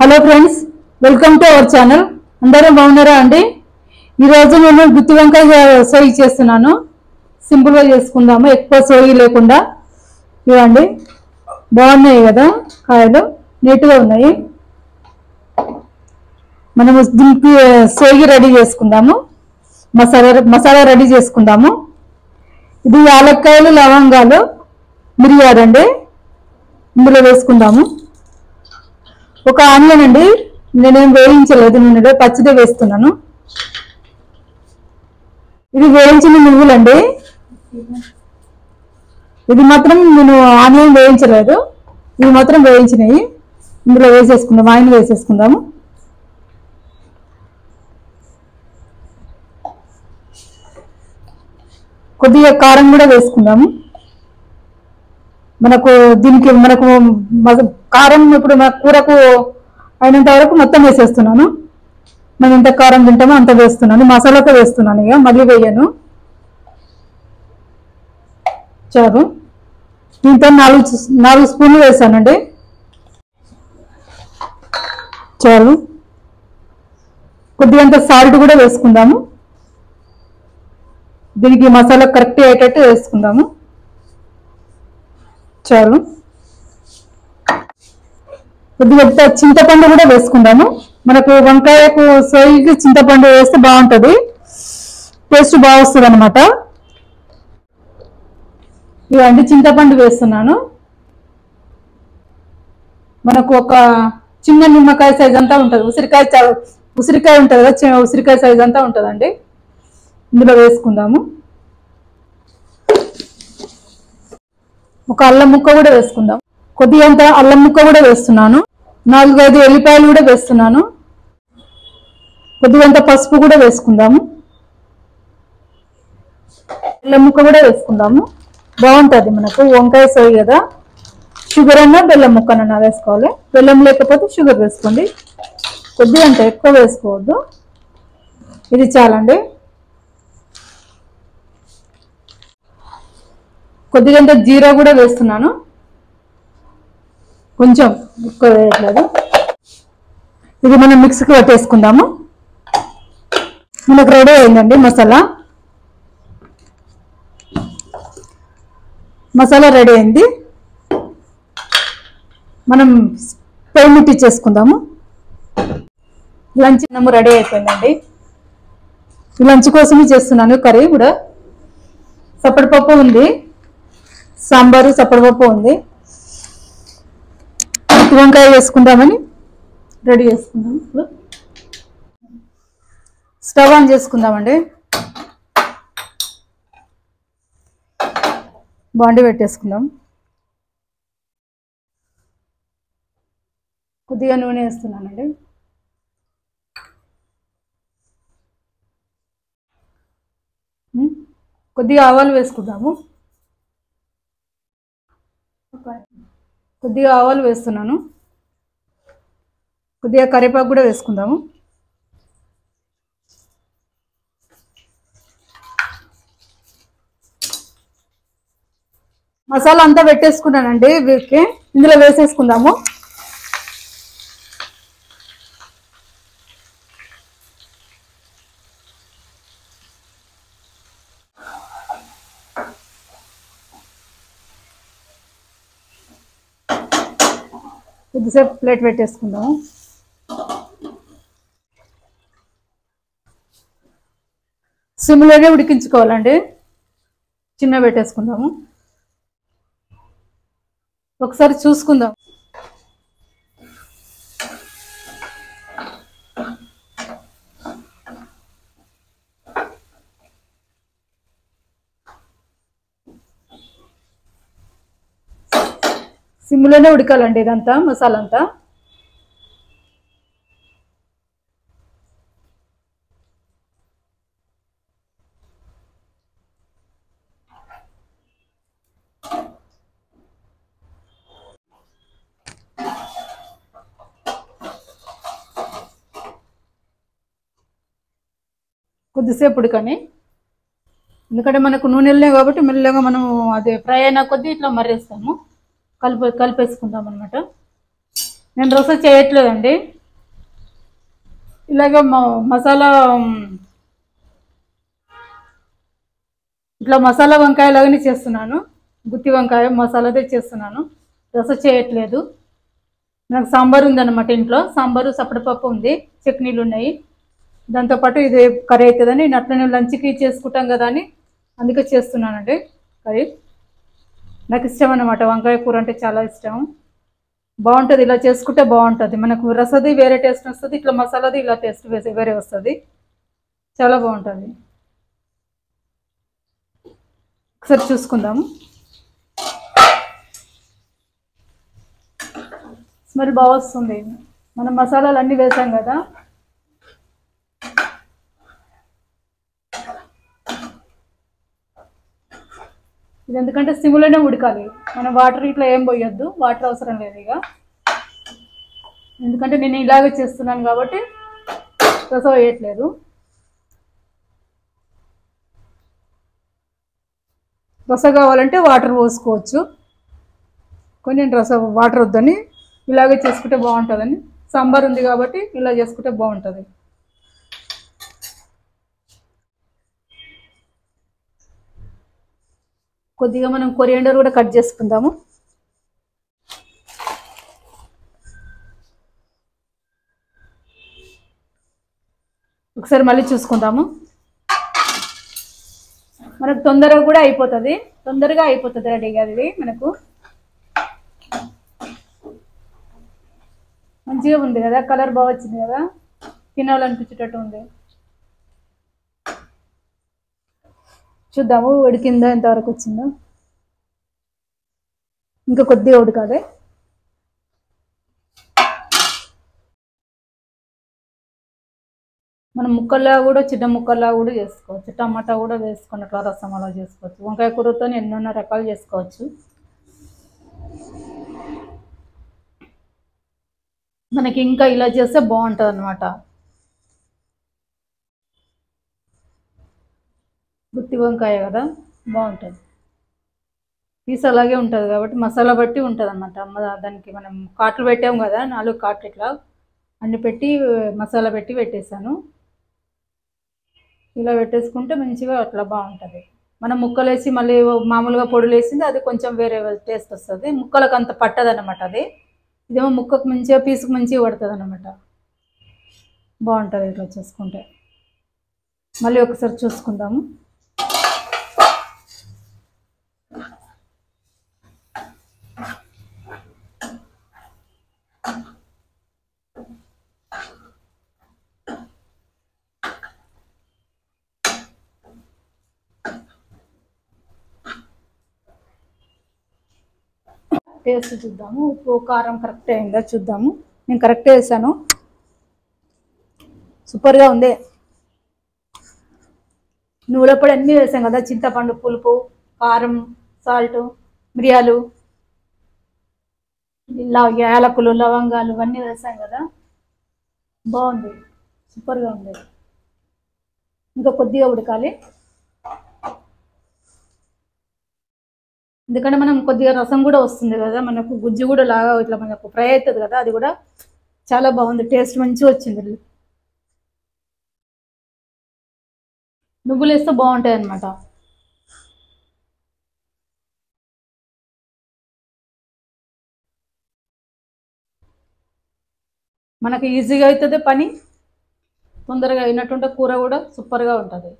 Hello friends, welcome to our channel. అందరూ బాగున్నారా అండి? ఈరోజు నేను గుత్తి వంకాయ సోయి చేస్తున్నాను. సింపుల్గా చేసుకుందాము, ఎక్కువ సోయి లేకుండా. ఇవ్వండి, బాగున్నాయి కదా కాయలు, నీట్గా ఉన్నాయి. మనము దీనికి సోయి రెడీ చేసుకుందాము, మసాలా రెడీ చేసుకుందాము. ఇది యాలక్కాయలు, లవంగాలు, మిరియాలండి, ఇందులో వేసుకుందాము. ఒక ఆనియన్ అండి, నేనేం వేయించలేదు, నేను పచ్చిదే వేస్తున్నాను. ఇది వేయించిన నువ్వులండి, ఇది మాత్రం నేను ఆనియన్ వేయించలేదు, ఇవి మాత్రం వేయించినవి. ఇందులో వేసేసుకుందాం, ఆయిల్ వేసేసుకుందాము. కొద్దిగా కారం కూడా వేసుకుందాము. మనకు కారం ఇప్పుడు మన కూరకు అయినంత వరకు మొత్తం వేసేస్తున్నాను. మనం ఎంత కారం తింటామో అంత వేస్తున్నాను. మసాలాతో వేస్తున్నాను, ఇక మళ్ళీ వేయను. చాలు, దీంతో 4 స్పూన్లు వేసానండి. చాలు, కొద్దిగంత సాల్ట్ కూడా వేసుకుందాము. దీనికి మసాలా కరెక్ట్ అయ్యేటట్టు వేసుకుందాము. చాలు, కొద్దిగా చింతపండు కూడా వేసుకుందాము. మనకు వంకాయకు సోయికి చింతపండు వేస్తే బాగుంటుంది, టేస్ట్ బాగా వస్తుంది అనమాట. ఇవన్నీ చింతపండు వేస్తున్నాను. మనకు ఒక చిన్న నిమ్మకాయ సైజ్ అంతా ఉంటుంది, ఉసిరికాయ ఉంటుంది కదా, ఉసిరికాయ సైజ్ అంతా ఉంటుందండి. ఇందులో వేసుకుందాము. ఒక అల్లం ముక్క కూడా వేసుకుందాం. కొద్దిగంత అల్లం ముక్క కూడా వేస్తున్నాను. 4-5 ఎల్లిపాయలు కూడా వేస్తున్నాను. కొద్దిగంత పసుపు కూడా వేసుకుందాము. అల్లం ముక్క కూడా వేసుకుందాము, బాగుంటుంది మనకు వంకాయ సోయి కదా. షుగర్ అన్నా బెల్లం ముక్కనన్నా వేసుకోవాలి. బెల్లం లేకపోతే షుగర్ వేసుకోండి, కొద్దిగంత ఎక్కువ వేసుకోవద్దు. ఇది చాలండి. కొద్దిగంత జీరా కూడా వేస్తున్నాను, కొంచెం ఎక్కువ వేయట్లేదు. ఇది మనం మిక్సీకి పట్టేసుకుందాము. మనకు రెడీ అయిందండి మసాలా రెడీ అయింది. మనం పొయ్యి ముట్టించేసుకుందాము. లంచ్ రెడీ అయిపోయిందండి. లంచ్ కోసమే చేస్తున్నాను. కర్రీ కూడా సప్పటిపప్పు ఉంది, సాంబారు సప్పటిపప్పు ఉంది. వంకాయ వేసుకుందామని రెడీ చేసుకుందాం. ఇప్పుడు స్టవ్ ఆన్ చేసుకుందామండి. బాండి పెట్టేసుకుందాం. కొద్దిగా నూనె వేస్తున్నానండి. కొద్దిగా ఆవాలు వేసుకుందాము. కొద్దిగా ఆవాలు వేస్తున్నాను. కొద్దిగా కరివేపాకు కూడా వేసుకుందాము. మసాలా అంతా పెట్టేసుకున్నానండి. వీటికి ఇందులో వేసేసుకుందాము. కొద్దిసేపు ప్లేట్ పెట్టేసుకుందాము. సిమ్లోనే ఉడికించుకోవాలండి. చిన్న పెట్టేసుకుందాము. ఒకసారి చూసుకుందాం. సిమ్లోనే ఉడకాలండి ఇదంతా, మసాలా అంతా. కొద్దిసేపు ఉడకని, ఎందుకంటే మనకు నూనెలనే కాబట్టి మెల్లగా మనం అది ఫ్రై అయినా కొద్దీ ఇట్లా మర్రేస్తాము. కలిపేసుకుందాం అనమాట. నేను రొస చేయట్లేదండి, ఇలాగ మసాలా ఇట్లా మసాలా వంకాయ లాగానే చేస్తున్నాను. గుత్తి వంకాయ మసాలాదే చేస్తున్నాను, రస చేయట్లేదు. నాకు సాంబార్ ఉందన్నమాట ఇంట్లో, సాంబారు సప్పడపప్పు ఉంది, చట్నీలు ఉన్నాయి. దాంతోపాటు ఇది కర్రీ అవుతుందని నేను అట్లనే లంచ్కి చేసుకుంటాం కదా అని అందుకే చేస్తున్నానండి కర్రీ. నాకు ఇష్టం అన్నమాట, వంకాయ కూర అంటే చాలా ఇష్టం. బాగుంటుంది, ఇలా చేసుకుంటే బాగుంటుంది. మనకు రసది వేరే టేస్ట్ వస్తుంది, ఇట్లా మసాలాది ఇలా టేస్ట్ వేరే వస్తుంది, చాలా బాగుంటుంది. ఒకసారి చూసుకుందాము. స్మెల్ బాగా వస్తుంది, మనం మసాలాలు అన్నీ వేసాం కదా. ఇది ఎందుకంటే సిమ్లోనే ఉడకాలి, మనం వాటర్ ఇట్లా ఏం పోయొద్దు, వాటర్ అవసరం లేదు ఇక. ఎందుకంటే నేను ఇలాగే చేస్తున్నాను కాబట్టి రసం వేయట్లేదు. రసం కావాలంటే వాటర్ పోసుకోవచ్చు, కొన్ని రసం వాటర్ వద్దని ఇలాగే చేసుకుంటే బాగుంటుందని. సాంబార్ ఉంది కాబట్టి ఇలా చేసుకుంటే బాగుంటుంది. కొద్దిగా మనం కొరియాండర్ కూడా కట్ చేసుకుందాము. ఒకసారి మళ్ళీ చూసుకుందాము. మనకు తొందరగా కూడా అయిపోతుంది, తొందరగా అయిపోతుంది రెడీగా. అది మనకు మంచిగా ఉంది కదా, కలర్ బాగా వచ్చింది కదా, తినాలనిపించేటట్టు ఉంది. చూద్దాము ఉడికిందో ఎంతవరకు వచ్చిందో. ఇంకా కొద్దిగా ఉడకాలి. మనం ముక్కల్లా కూడా చిన్న ముక్కల్లా కూడా చేసుకోవచ్చు, టమాటా కూడా వేసుకొని అట్లా రసం అలా చేసుకోవచ్చు. వంకాయ కూరతో ఎన్నెన్నో రకాలు చేసుకోవచ్చు. మనకి ఇంకా ఇలా చేస్తే బాగుంటుంది అన్నమాట. గుత్తి వంకాయ కదా, బాగుంటుంది. పీస్ అలాగే ఉంటుంది కాబట్టి మసాలా బట్టి ఉంటుంది అన్నమాట. దానికి మనం కాట్లు పెట్టాము కదా, 4 కాట్లు ఇట్లా అన్ని పెట్టి మసాలా పెట్టి పెట్టేశాను. ఇలా పెట్టేసుకుంటే మంచిగా అట్లా బాగుంటుంది. మనం ముక్కలు వేసి మళ్ళీ మామూలుగా పొడులు వేసింది అది కొంచెం వేరే టేస్ట్ వస్తుంది, ముక్కలకు అంత పట్టదు అనమాట. అది ఇదేమో ముక్కకు మంచిగా పీసుకు మంచిగా పడుతుంది అనమాట, బాగుంటుంది ఇట్లా చేసుకుంటే. మళ్ళీ ఒకసారి చూసుకుందాము. టేస్ట్ చూద్దాము, ఉప్పు కారం కరెక్ట్ అయిందా చూద్దాము. నేను కరెక్ట్ వేసాను, సూపర్గా ఉంది. నువ్వుల పొడి అన్నీ వేసాం కదా, చింతపండు పులుపు, కారం, సాల్ట్, మిరియాలు, ఇలా యాలకులు, లవంగాలు ఇవన్నీ వేసాం కదా, బాగుంది, సూపర్గా ఉంది. ఇంకా కొద్దిగా ఉడకాలి, ఎందుకంటే మనం కొద్దిగా రసం కూడా వస్తుంది కదా, మనకు గుజ్జు కూడా లాగా ఇట్లా మనకు ఫ్రై అవుతుంది కదా, అది కూడా చాలా బాగుంది, టేస్ట్ మంచిగా వచ్చింది. నువ్వులు వేస్తే బాగుంటాయి అన్నమాట. మనకి ఈజీగా అవుతుంది పని, తొందరగా అయినట్టుంటే కూర కూడా సూపర్గా ఉంటుంది.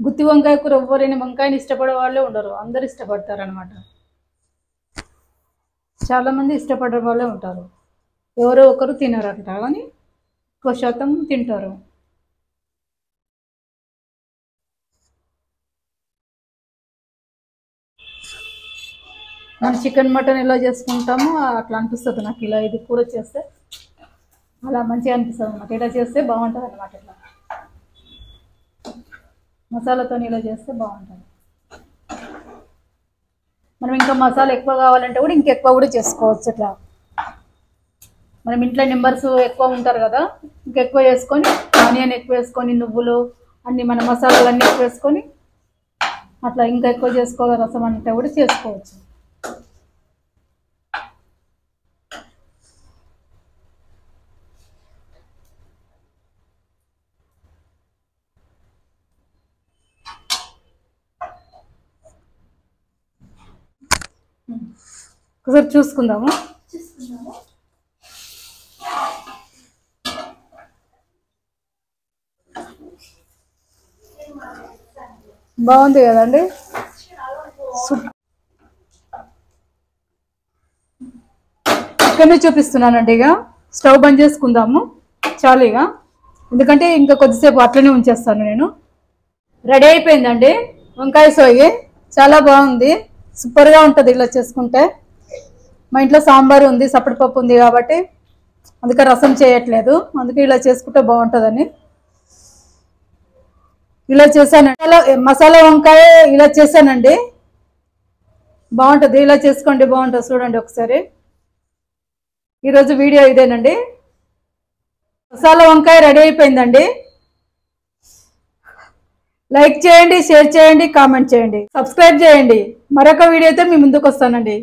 గుత్తి వంకాయ కూర ఎవరైనా వంకాయని ఇష్టపడే వాళ్ళే ఉండరు, అందరు ఇష్టపడతారు అనమాట. చాలామంది ఇష్టపడే వాళ్ళే ఉంటారు, ఎవరో ఒకరు తినరంట కానీ ఎక్కువ శాతం తింటారు. మనం చికెన్ మటన్ ఎలా చేసుకుంటామో అట్లా అనిపిస్తుంది నాకు, ఇలా ఇది కూర చేస్తే అలా మంచిగా అనిపిస్తుంది అన్నమాట. ఇలా చేస్తే బాగుంటుంది అన్నమాట, ఇట్లా మసాలాతో ఇలా చేస్తే బాగుంటుంది. మనం ఇంకా మసాలా ఎక్కువ కావాలంటే కూడా ఇంకెక్కువ కూడా చేసుకోవచ్చు. ఇట్లా మనం ఇంట్లో మెంబర్స్ ఎక్కువ ఉంటారు కదా, ఇంకెక్కువ వేసుకొని ఆనియన్ ఎక్కువ వేసుకొని, నువ్వులు అన్ని మన మసాలాలు అన్నీ ఎక్కువ వేసుకొని అట్లా ఇంకా ఎక్కువ చేసుకోవాలి, రసం అంటే కూడా చేసుకోవచ్చు. ఒకసారి చూసుకుందాము. బాగుంది కదండి. ఇక్కడనే చూపిస్తున్నానండి. ఇక స్టవ్ బంద్ చేసుకుందాము చాలు ఇక, ఎందుకంటే ఇంకా కొద్దిసేపు అట్లనే ఉంచేస్తాను నేను. రెడీ అయిపోయిందండి వంకాయ సోయి. చాలా బాగుంది, సూపర్గా ఉంటుంది ఇలా చేసుకుంటే. మా ఇంట్లో సాంబార్ ఉంది, సప్పటిపప్పు ఉంది కాబట్టి అందుకే రసం చేయట్లేదు, అందుకే ఇలా చేసుకుంటే బాగుంటుందని ఇలా చేశానండి. మసాలా వంకాయ ఇలా చేశానండి, బాగుంటుంది. ఇలా చేసుకోండి, బాగుంటుంది. చూడండి ఒకసారి. ఈరోజు వీడియో ఇదేనండి. మసాలా వంకాయ రెడీ అయిపోయిందండి. లైక్ చేయండి, షేర్ చేయండి, కామెంట్ చేయండి, సబ్స్క్రైబ్ చేయండి. మరొక వీడియోతో మీ ముందుకు వస్తానండి.